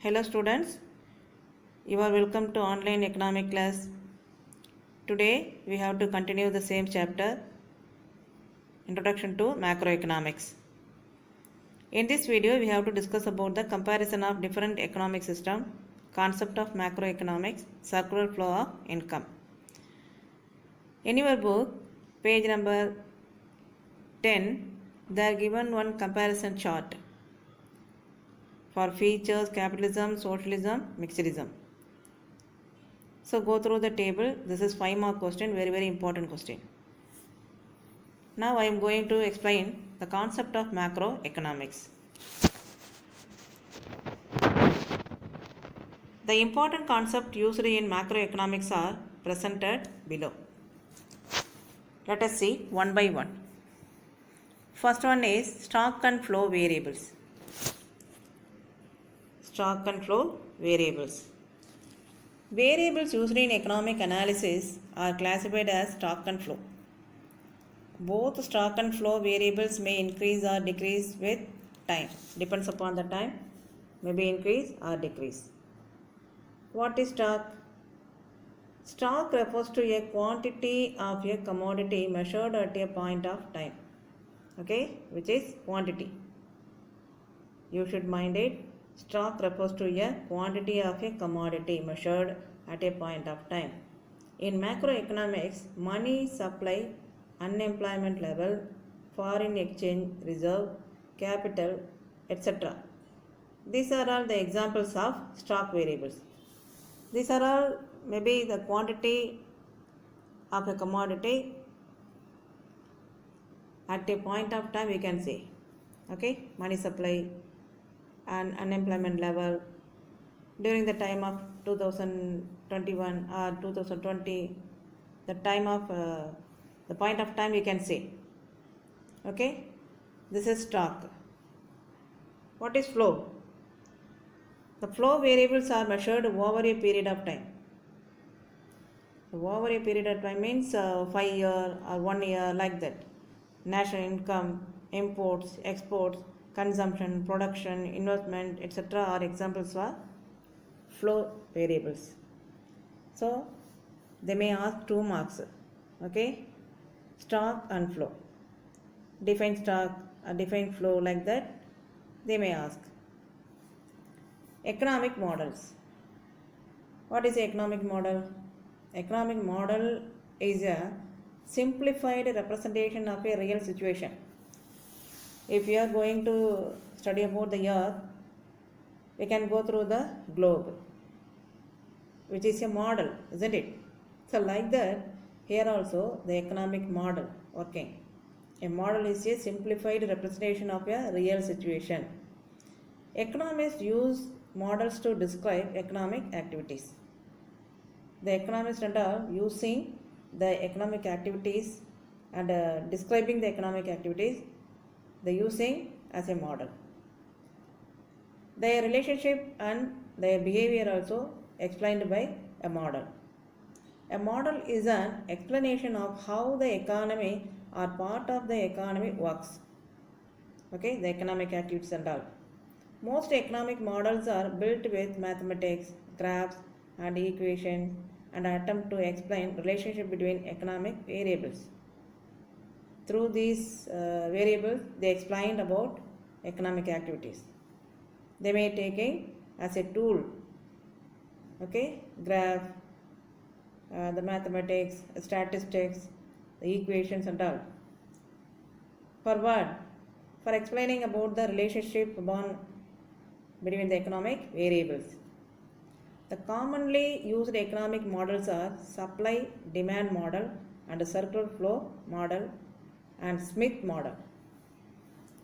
Hello students, you are welcome to online economic class. Today we have to continue the same chapter, Introduction to Macroeconomics. In this video we have to discuss about the comparison of different economic system, concept of macroeconomics, circular flow of income. In your book, page number 10, they are given one comparison chart for features, capitalism, socialism, mixedism. So go through the table. This is 5-mark question, very important question. Now I am going to explain the concept of macroeconomics. The important concepts used in macroeconomics are presented below. Let us see one by one. First one is stock and flow variables. Stock and flow variables. Variables used in economic analysis are classified as stock and flow. Both stock and flow variables may increase or decrease with time. Depends upon the time, maybe increase or decrease. What is stock? Stock refers to a quantity of a commodity measured at a point of time. Okay, which is quantity. You should mind it. Stock refers to a quantity of a commodity measured at a point of time. In macroeconomics, money supply, unemployment level, foreign exchange reserve, capital, etc. These are all the examples of stock variables. These are all maybe the quantity of a commodity at a point of time we can say. Okay, money supply and unemployment level during the time of 2021 or 2020, the time of the point of time we can say. Okay, this is stock. What is flow? The flow variables are measured over a period of time. Over a period of time means 5 years or 1 year, like that. National income, imports, exports, consumption, production, investment, etc. are examples for flow variables. So they may ask 2 marks. Okay, stock and flow. Define stock or define flow, like that they may ask. Economic models. What is the economic model? Economic model is a simplified representation of a real situation. If we are going to study about the earth, we can go through the globe, which is a model, isn't it? So like that, here also the economic model working. A model is a simplified representation of a real situation. Economists use models to describe economic activities. The economists are using the economic activities and describing the economic activities, they using as a model. Their relationship and their behavior also explained by a model. A model is an explanation of how the economy or part of the economy works. Okay, the economic activities and all. Most economic models are built with mathematics, graphs and equations and attempt to explain relationship between economic variables. Through these variables, they explained about economic activities. They may take it as a tool. Okay, graph, the mathematics, statistics, the equations and all. For what? For explaining about the relationship between the economic variables. The commonly used economic models are supply demand model and circular flow model and Smith model.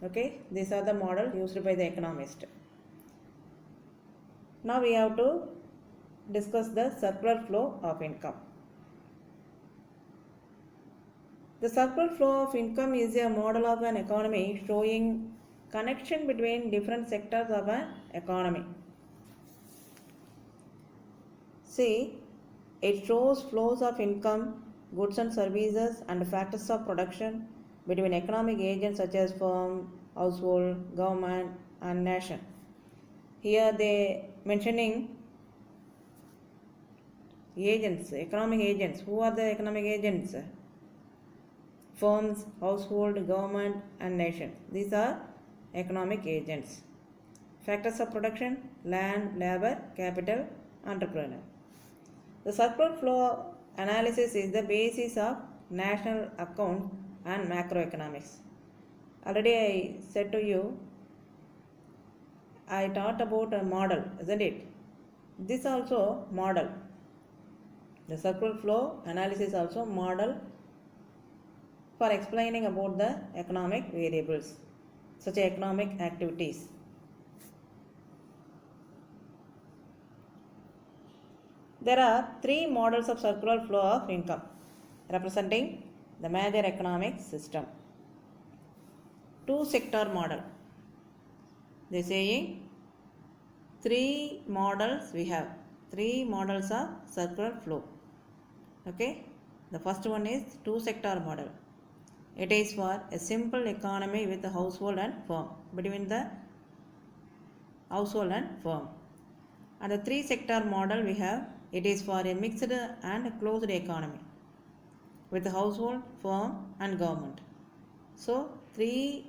Okay, these are the models used by the economist. Now we have to discuss the circular flow of income. The circular flow of income is a model of an economy showing connection between different sectors of an economy. See, it shows flows of income, goods and services and factors of production between economic agents such as firm, household, government and nation. Here they mentioning agents, economic agents. Who are the economic agents? Firms, household, government, and nation. These are economic agents. Factors of production: land, labor, capital, entrepreneur. The circular flow analysis is the basis of national account and macroeconomics. Already I said to you, I taught about a model, isn't it? This also model. The circular flow analysis also model for explaining about the economic variables, such as economic activities. There are three models of circular flow of income representing the major economic system. Two sector model. They are saying three models we have. Three models of circular flow. Okay. The first one is two sector model. It is for a simple economy with the household and firm, between the household and firm. And the three sector model we have, it is for a mixed and closed economy with the household, firm, and government. So three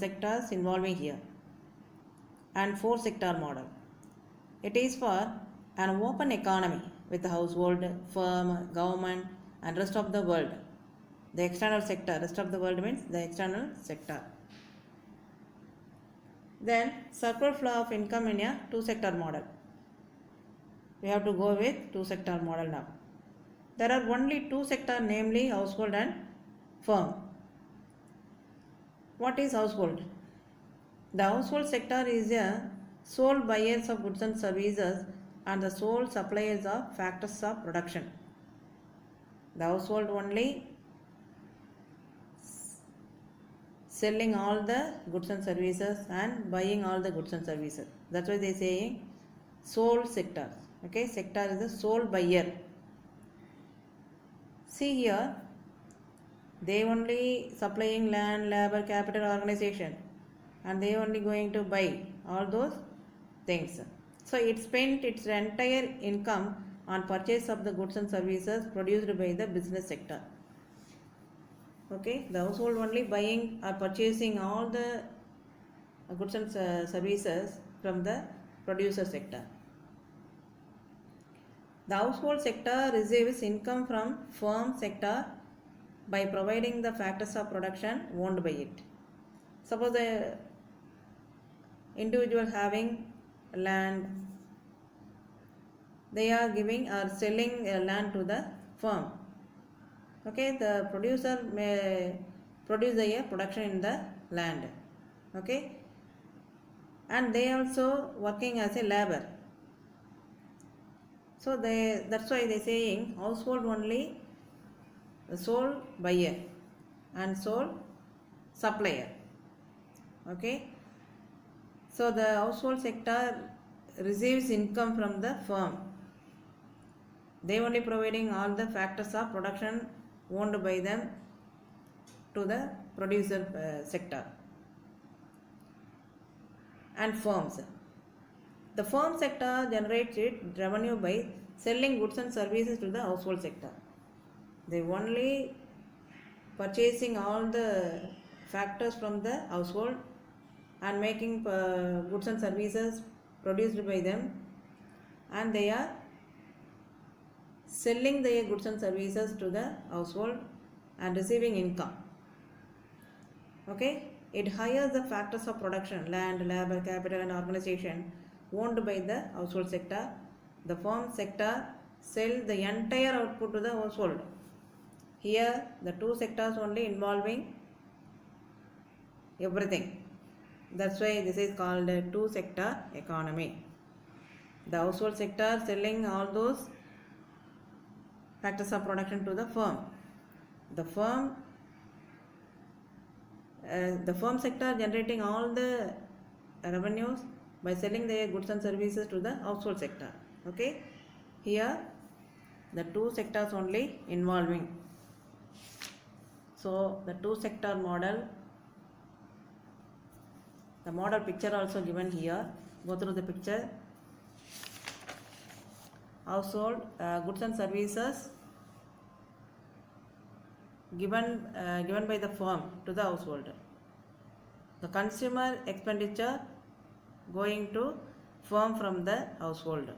sectors involving here. And four sector model. It is for an open economy with the household, firm, government, and rest of the world. The external sector, rest of the world means the external sector. Then circular flow of income in a two sector model. We have to go with two sector model now. There are only two sector, namely household and firm. What is household? The household sector is a sole buyers of goods and services and the sole suppliers of factors of production. The household only selling all the goods and services and buying all the goods and services. That's why they are saying sole sector. Okay, sector is the sole buyer. See here, they only supplying land, labor, capital, organization, and they only going to buy all those things. So it spent its entire income on purchase of the goods and services produced by the business sector. Okay, the household only buying or purchasing all the goods and services from the producer sector. The household sector receives income from firm sector by providing the factors of production owned by it. Suppose the individual having land, they are giving or selling land to the firm. Okay, the producer may produce a production in the land. Okay, and they also working as a labor. So that's why they saying household only the sole buyer and sole supplier. Okay, so the household sector receives income from the firm. They only providing all the factors of production owned by them to the producer sector. And firms. The firm sector generates its revenue by selling goods and services to the household sector. They only purchasing all the factors from the household and making goods and services produced by them, and they are selling their goods and services to the household and receiving income. Okay, it hires the factors of production, land, labor, capital, and organization owned by the household sector. The firm sector sell the entire output to the household. Here the two sectors only involving everything. That's why this is called a two sector economy. The household sector selling all those factors of production to the firm. The firm sector generating all the revenues by selling their goods and services to the household sector. Okay, here the two sectors only involving. So the two sector model, the model picture also given here. Go through the picture. household goods and services given by the firm to the household. The consumer expenditure going to firm from the household,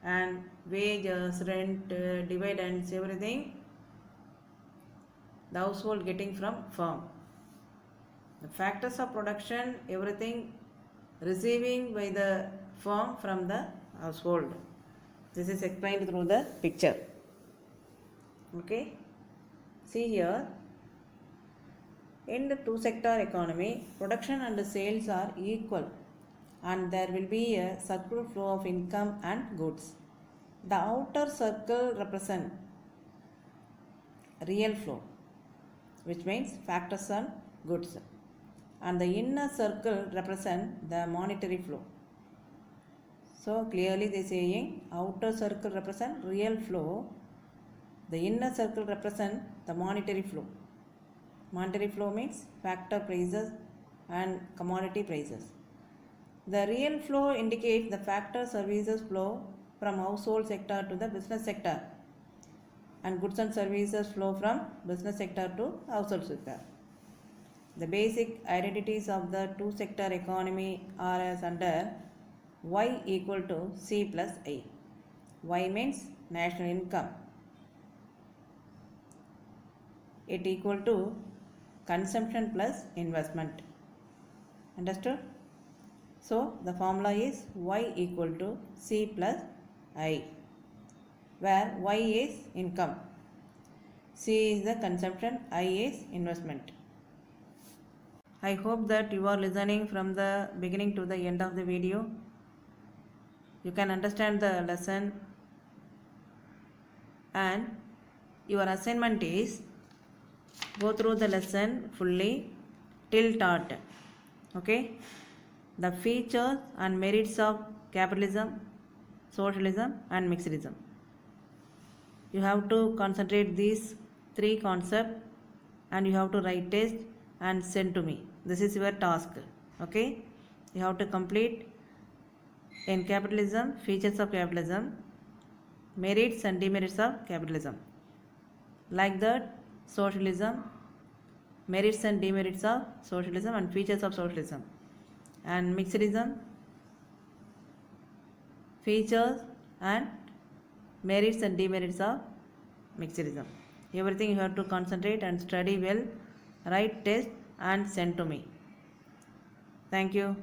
and wages, rent, dividends, everything the household getting from firm. The factors of production, everything receiving by the firm from the household. This is explained through the picture. Okay, see here. In the two sector economy, production and sales are equal, and there will be a circular flow of income and goods. The outer circle represents real flow, which means factors on goods, and the inner circle represents the monetary flow. So clearly they are saying outer circle represents real flow, the inner circle represents the monetary flow. Monetary flow means factor prices and commodity prices. The real flow indicates the factor services flow from household sector to the business sector, and goods and services flow from business sector to household sector. The basic identities of the two sector economy are as under Y equal to C plus I. Y means national income. It equal to consumption plus investment. Understood? So the formula is Y equal to C plus I, where Y is income, C is the consumption, I is investment. I hope that you are listening from the beginning to the end of the video. You can understand the lesson, and your assignment is go through the lesson fully till taught. Okay, the features and merits of capitalism, socialism and mixedism. You have to concentrate these three concepts, and you have to write test and send to me. This is your task. Okay, you have to complete in capitalism, features of capitalism, merits and demerits of capitalism. Like that, socialism, merits and demerits of socialism and features of socialism, and mixedism, features and merits and demerits of mixedism. Everything you have to concentrate and study well, write test and send to me. Thank you.